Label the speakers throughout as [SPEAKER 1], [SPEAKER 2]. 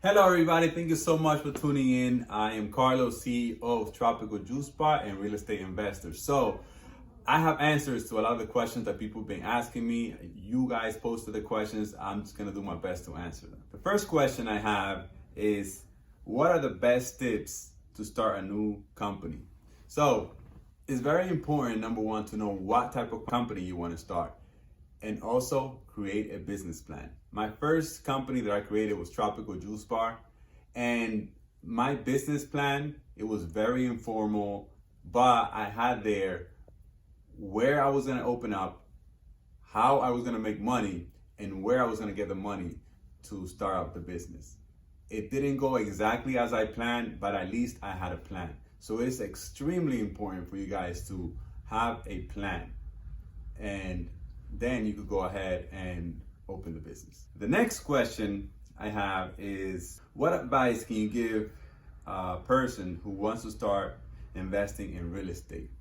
[SPEAKER 1] Hello everybody, thank you so much for tuning in. I am Carlos, CEO of Tropical Juice Bar and Real Estate Investor. So I have answers to a lot of the questions that people have been asking me. You guys posted the questions. I'm just gonna do my best to answer them. The first question I have is, what are the best tips to start a new company? So it's very important, number one, to know what type of company you want to start, and also create a business plan. My first company that I created was Tropical Juice Bar, and my business plan, it was very informal, but I had there where I was gonna open up, how I was gonna make money, and where I was gonna get the money to start up the business. It didn't go exactly as I planned, but at least I had a plan. So it's extremely important for you guys to have a plan, and then you could go ahead and open the business. The next question I have is, what advice can you give a person who wants to start investing in real estate?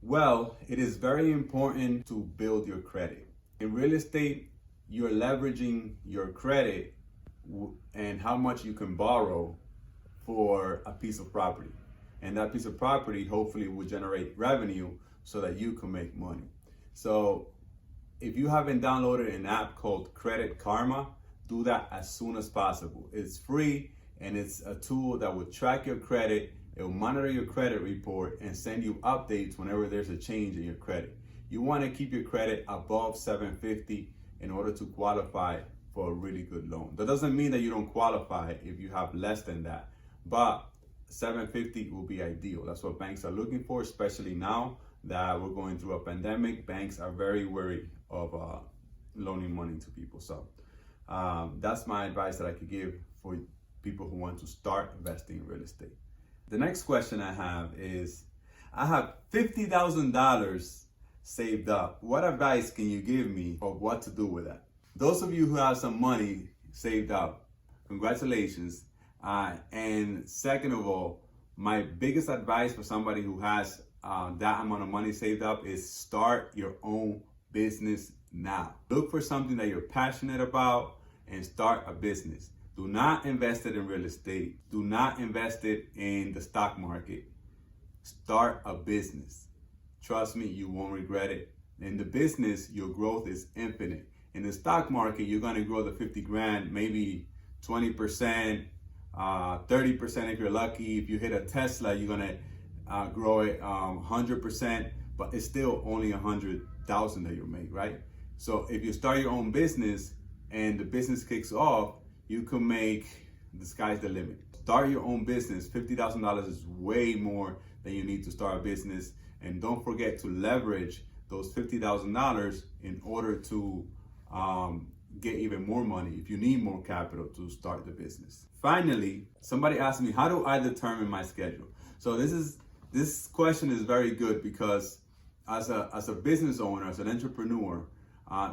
[SPEAKER 1] Well, it is very important to build your credit. In real estate, you're leveraging your credit and how much you can borrow for a piece of property. And that piece of property hopefully will generate revenue so that you can make money. So if you haven't downloaded an app called Credit Karma, do that as soon as possible. It's free and it's a tool that will track your credit. It will monitor your credit report and send you updates whenever there's a change in your credit. You want to keep your credit above 750 in order to qualify for a really good loan. That doesn't mean that you don't qualify if you have less than that, but 750 will be ideal. That's what banks are looking for, especially now that we're going through a pandemic. Banks are very wary of loaning money to people. So that's my advice that I could give for people who want to start investing in real estate. The next question I have is, I have $50,000 saved up. What advice can you give me of what to do with that? Those of you who have some money saved up, congratulations. And second of all, my biggest advice for somebody who has that amount of money saved up is start your own business now. Look for something that you're passionate about and start a business. Do not invest it in real estate. Do not invest it in the stock market. Start a business. Trust me, you won't regret it. In the business, your growth is infinite. In the stock market, you're gonna grow the 50 grand, maybe 20%, 30% if you're lucky. If you hit a Tesla, you're gonna grow it 100%, but it's still only 100,000 that you make, right? So if you start your own business and the business kicks off, you can make, the sky's the limit. Start your own business. $50,000 is way more than you need to start a business. And don't forget to leverage those $50,000 in order to get even more money if you need more capital to start the business. Finally, somebody asked me, how do I determine my schedule? So this question is very good, because as a business owner, as an entrepreneur,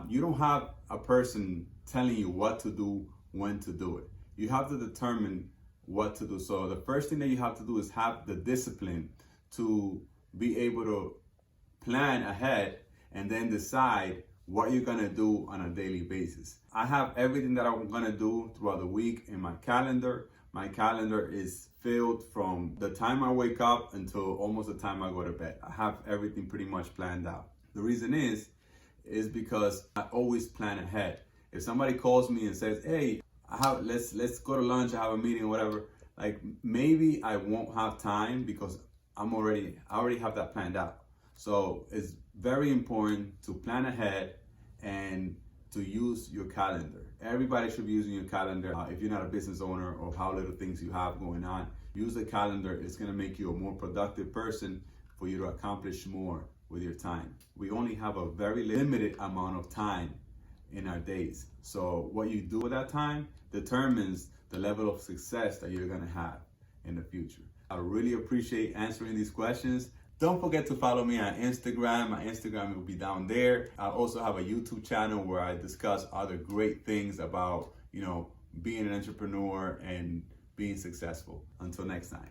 [SPEAKER 1] you don't have a person telling you what to do, when to do it. You have to determine what to do. So the first thing that you have to do is have the discipline to be able to plan ahead and then decide what you're gonna do on a daily basis. I have everything that I'm gonna do throughout the week in my calendar. My calendar is filled from the time I wake up until almost the time I go to bed. I have everything pretty much planned out. The reason is because I always plan ahead. If somebody calls me and says, hey, let's go to lunch, I have a meeting or whatever, like maybe I won't have time because I already have that planned out. So it's very important to plan ahead and to use your calendar. Everybody should be using your calendar. If you're not a business owner or how little things you have going on, use the calendar. It's gonna make you a more productive person for you to accomplish more with your time. We only have a very limited amount of time in our days. So what you do with that time determines the level of success that you're gonna have in the future. I really appreciate answering these questions. Don't forget to follow me on Instagram. My Instagram will be down there. I also have a YouTube channel where I discuss other great things about, being an entrepreneur and being successful. Until next time.